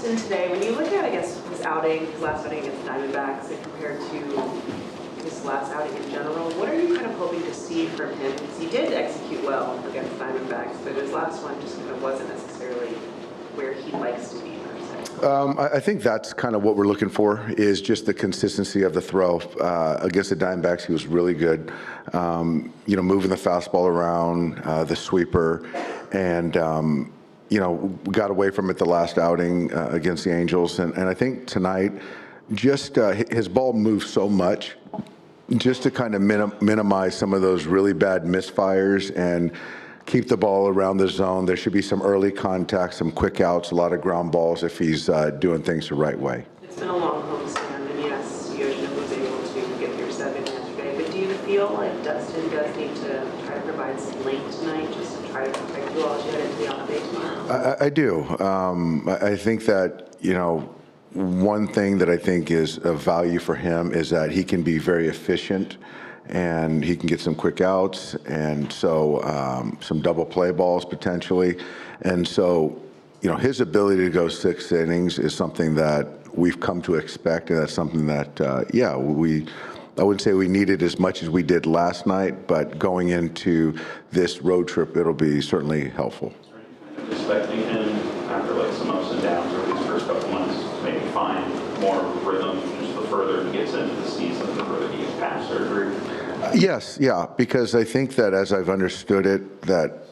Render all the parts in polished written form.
Dustin, today, when you look at, I guess, his last outing against the Diamondbacks, and compared to his last outing in general, what are you kind of hoping to see from him? Because he did execute well against the Diamondbacks, but his last one just kind of wasn't necessarily where he likes to be. I think that's kind of what we're looking for, is just the consistency of the throw. Against the Diamondbacks, he was really good, moving the fastball around, the sweeper, and, we got away from it the last outing against the Angels. And I think tonight, just his ball moved so much, just to kind of minimize some of those really bad misfires and keep the ball around the zone. There should be some early contact, some quick outs, a lot of ground balls if he's doing things the right way. It's been a long homestand, and yes, Yoshino was able to get through 7 yesterday, but do you feel like Dustin does need to try to provide some length tonight just to try to protect you all as you head into the off-day tomorrow? I do. I think that, one thing that I think is of value for him is that he can be very efficient, and he can get some quick outs, and so some double play balls potentially. And so, his ability to go 6 innings is something that we've come to expect, and that's something that, I wouldn't say we needed as much as we did last night, but going into this road trip, it'll be certainly helpful. Are you expecting him, after like some ups and downs over these first couple months, to maybe find more rhythm just the further he gets into the season, the further he gets past surgery? Yes, because I think that, as I've understood it, that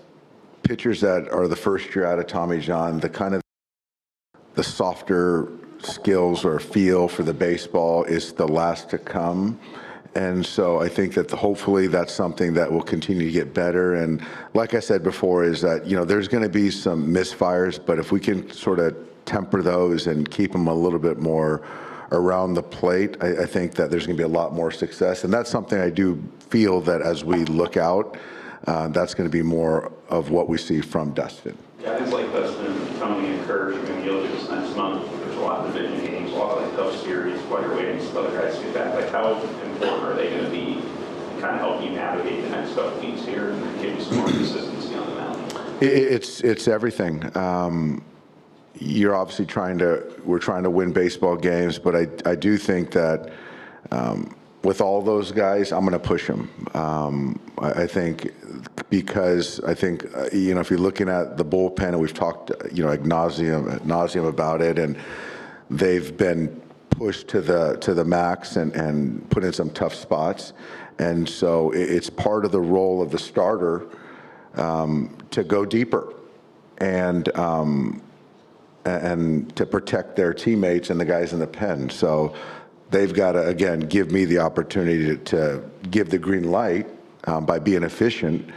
pitchers that are the first year out of Tommy John, the softer skills or feel for the baseball is the last to come. And so I think that hopefully that's something that will continue to get better. And like I said before, is that, there's going to be some misfires, but if we can sort of temper those and keep them a little bit more around the plate, I think that there's going to be a lot more success. And that's something I do feel that as we look out, that's going to be more of what we see from Dustin. Guys like Dustin, Tony, and Kirsch, you'll get this next month. There's a lot of division games, a lot of tough series while you're waiting for other guys to get back. Like, how important are they going to be to kind of help you navigate the next couple weeks here and give you some more consistency on the mound? It's everything. You're obviously we're trying to win baseball games, but I do think that with all those guys, I'm going to push them. I think because if you're looking at the bullpen, and we've talked, ad nauseum about it, and they've been pushed to the max and put in some tough spots, and so it's part of the role of the starter to go deeper and to protect their teammates and the guys in the pen. So they've got to, again, give me the opportunity to give the green light by being efficient.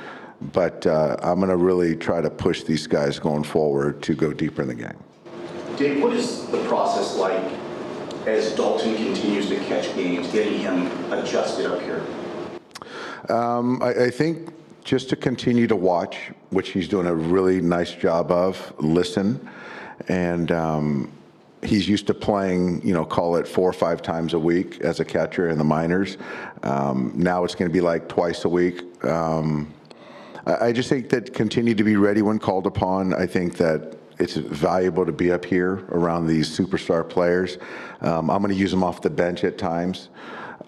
But I'm going to really try to push these guys going forward to go deeper in the game. Dave, what is the process like as Dalton continues to catch games, getting him adjusted up here? I think just to continue to watch, which he's doing a really nice job of, listen. And he's used to playing, call it 4 or 5 times a week as a catcher in the minors. Now it's going to be like twice a week. I just think that continue to be ready when called upon. I think that it's valuable to be up here around these superstar players. I'm going to use him off the bench at times.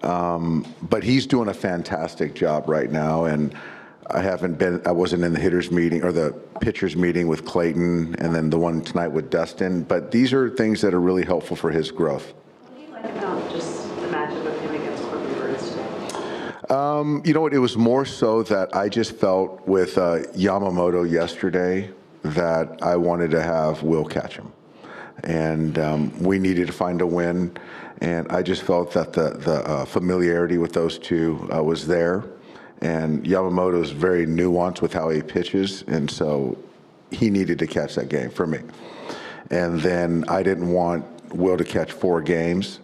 But he's doing a fantastic job right now. And I wasn't in the hitters meeting or the pitchers meeting with Clayton, and then the one tonight with Dustin. But these are things that are really helpful for his growth. What do you like about just the matchup of him against Corbin Burns today? You know what? It was more so that I just felt with Yamamoto yesterday that I wanted to have Will catch him. And we needed to find a win. And I just felt that the familiarity with those two was there. And Yamamoto is very nuanced with how he pitches, and so he needed to catch that game for me. And then I didn't want Will to catch 4 games,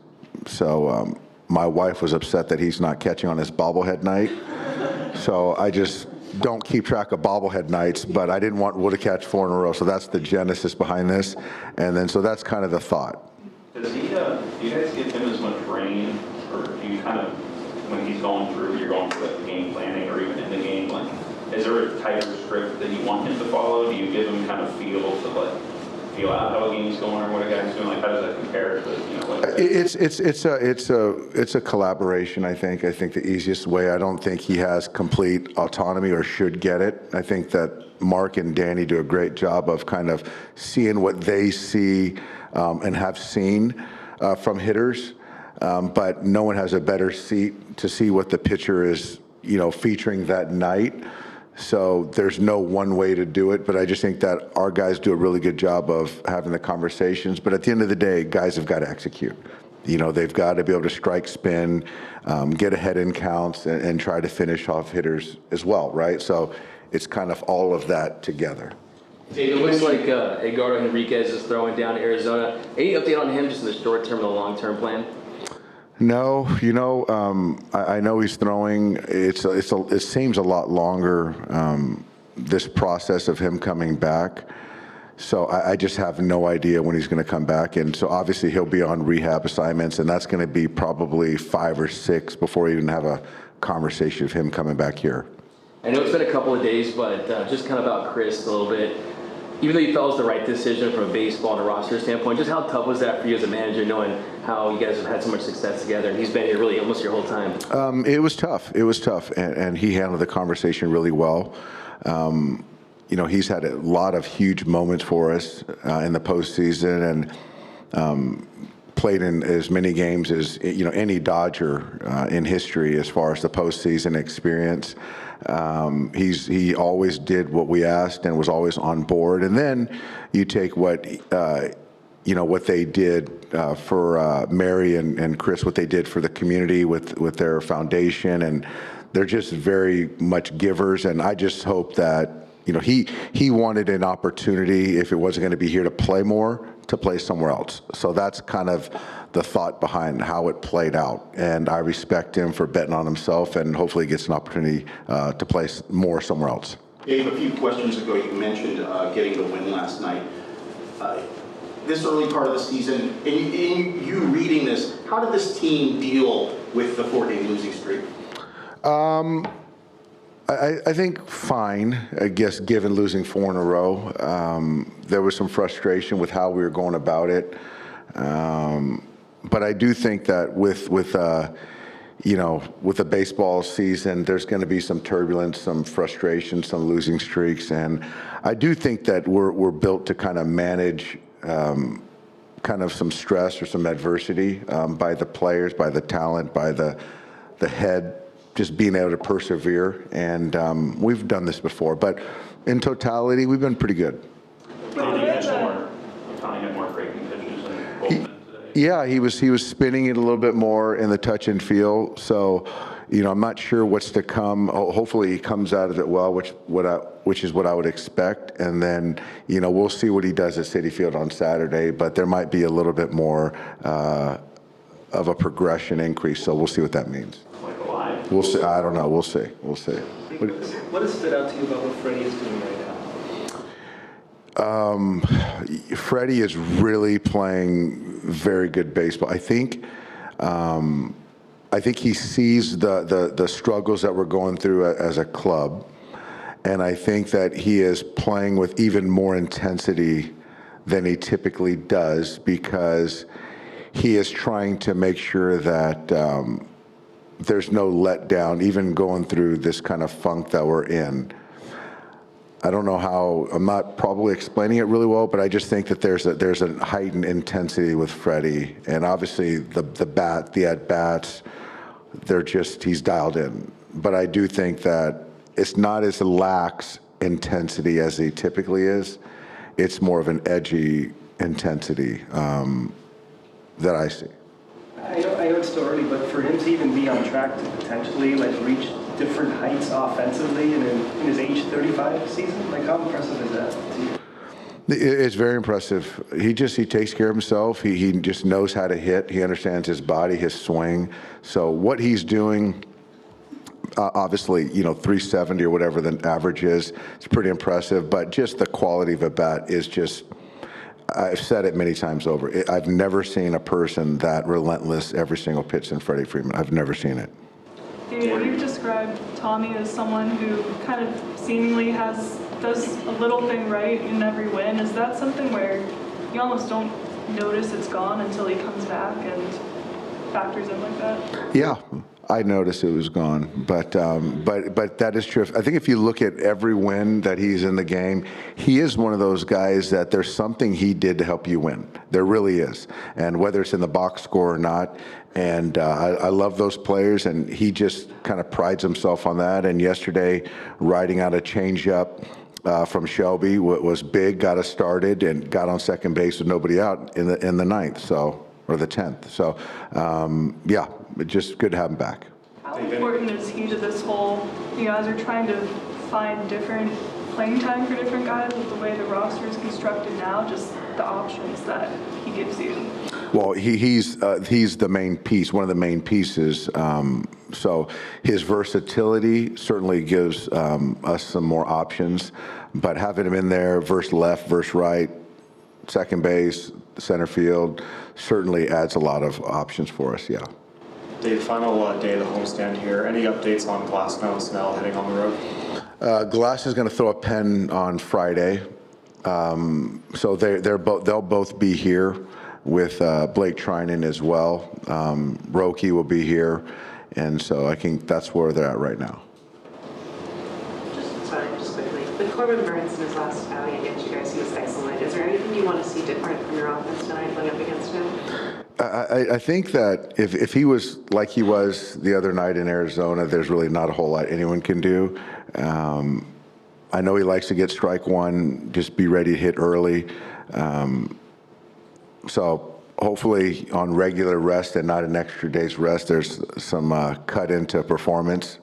so my wife was upset that he's not catching on his bobblehead night. So I just don't keep track of bobblehead nights, but I didn't want Will to catch 4 in a row, so that's the genesis behind this. And then so that's kind of the thought. Does he, do you guys give him as much rain, or do you kind of, when he's going through, you're going through the game planning or even in the game, like, is there a tighter script that you want him to follow? Do you give him kind of feel to like feel out how a game's going or what a guy's doing? Like, how does that compare to, what? It's a collaboration, I think. I think the easiest way, I don't think he has complete autonomy or should get it. I think that Mark and Danny do a great job of kind of seeing what they see and have seen from hitters, but no one has a better seat to see what the pitcher is, featuring that night. So there's no one way to do it, but I just think that our guys do a really good job of having the conversations. But at the end of the day, guys have got to execute. They've got to be able to strike spin, get ahead in counts, and try to finish off hitters as well, right? So it's kind of all of that together. It looks like Edgardo Henriquez is throwing down Arizona. Any update on him, just in the short term and the long term plan? No, I know he's throwing. It seems a lot longer, this process of him coming back. So I just have no idea when he's going to come back. And so obviously he'll be on rehab assignments, and that's going to be probably 5 or 6 before we even have a conversation of him coming back here. I know it's been a couple of days, but just kind of about Chris a little bit. Even though you felt it was the right decision from a baseball and a roster standpoint, just how tough was that for you as a manager, knowing how you guys have had so much success together, and he's been here really almost your whole time? It was tough. It was tough, and he handled the conversation really well. He's had a lot of huge moments for us in the postseason, and played in as many games as any Dodger in history as far as the postseason experience. He always did what we asked and was always on board. And then you take what they did for Mary and Chris, what they did for the community with their foundation, and they're just very much givers. And I just hope that he wanted an opportunity, if it wasn't going to be here to play more, to play somewhere else. So that's kind of the thought behind how it played out. And I respect him for betting on himself, and hopefully he gets an opportunity to play more somewhere else. Dave, a few questions ago, you mentioned getting the win last night. This early part of the season, in you reading this, how did this team deal with the 4-game losing streak? I think fine, I guess, given losing 4 in a row. There was some frustration with how we were going about it. But I do think that with the baseball season, there's going to be some turbulence, some frustration, some losing streaks. And I do think that we're built to kind of manage kind of some stress or some adversity by the players, by the talent, by the head, just being able to persevere. And we've done this before, but in totality, we've been pretty good. Ohtani had more breaking pitches and bullpen today. Yeah, he was spinning it a little bit more in the touch and feel. So, I'm not sure what's to come. Hopefully he comes out of it well, which is what I would expect. And then, we'll see what he does at Citi Field on Saturday. But there might be a little bit more of a progression increase. So we'll see what that means. Like alive. We'll see. I don't know. We'll see. What has stood out to you about what Freddie is doing right now? Freddie is really playing very good baseball. I think he sees the struggles that we're going through as a club, and I think that he is playing with even more intensity than he typically does, because he is trying to make sure that there's no letdown, even going through this kind of funk that we're in. I don't know how, I'm not probably explaining it really well, but I just think that there's a heightened intensity with Freddie. And obviously the at-bats, he's dialed in. But I do think that it's not as lax intensity as he typically is. It's more of an edgy intensity that I see. I know it's still early, but for him to even be on track to potentially reach different heights offensively in his age 35 season, how impressive is that to you? It's very impressive. He takes care of himself. He just knows how to hit. He understands his body, his swing. So what he's doing, obviously, 370 or whatever the average is, it's pretty impressive. But just the quality of a bat is just, I've said it many times over. I've never seen a person that relentless every single pitch than Freddie Freeman. I've never seen it. David, you've described Tommy as someone who kind of seemingly does a little thing right in every win. Is that something where you almost don't notice it's gone until he comes back and factors in like that. Yeah, I noticed it was gone, but that is true. I think if you look at every win that he's in the game, he is one of those guys that there's something he did to help you win. There really is, and whether it's in the box score or not. And I love those players, and he just kind of prides himself on that. And yesterday, riding out a changeup from Shelby was big, got us started, and got on second base with nobody out in the ninth. So. Or the 10th. So, yeah, just good to have him back. How important is he to this whole, you know, as you're trying to find different playing time for different guys with the way the roster is constructed now, just the options that he gives you? Well, he's the main piece, one of the main pieces. So his versatility certainly gives us some more options, but having him in there versus left, versus right, second base, center field, certainly adds a lot of options for us, yeah. Dave, final day of the homestand here. Any updates on Glasnow and Snell heading on the road? Glass is going to throw a pen on Friday, so they'll both be here with Blake Trinan as well. Roki will be here, and so I think that's where they're at right now. Just quickly, with Corbin Burns in his last outing against you guys, he was excellent. Is there anything you want to see different from your offense tonight going up against him? I think that if he was like he was the other night in Arizona, there's really not a whole lot anyone can do. I know he likes to get strike one, just be ready to hit early. So hopefully on regular rest and not an extra day's rest, there's some cut into performance.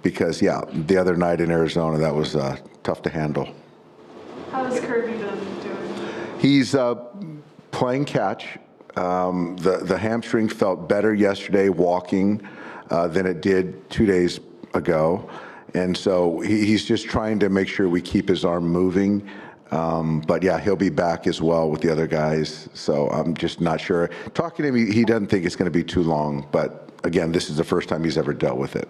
Because, yeah, the other night in Arizona, that was tough to handle. How has Kirby been doing? He's playing catch. The hamstring felt better yesterday walking than it did 2 days ago. And so he's just trying to make sure we keep his arm moving. But, yeah, he'll be back as well with the other guys. So I'm just not sure. Talking to him, he doesn't think it's going to be too long. But, again, this is the first time he's ever dealt with it.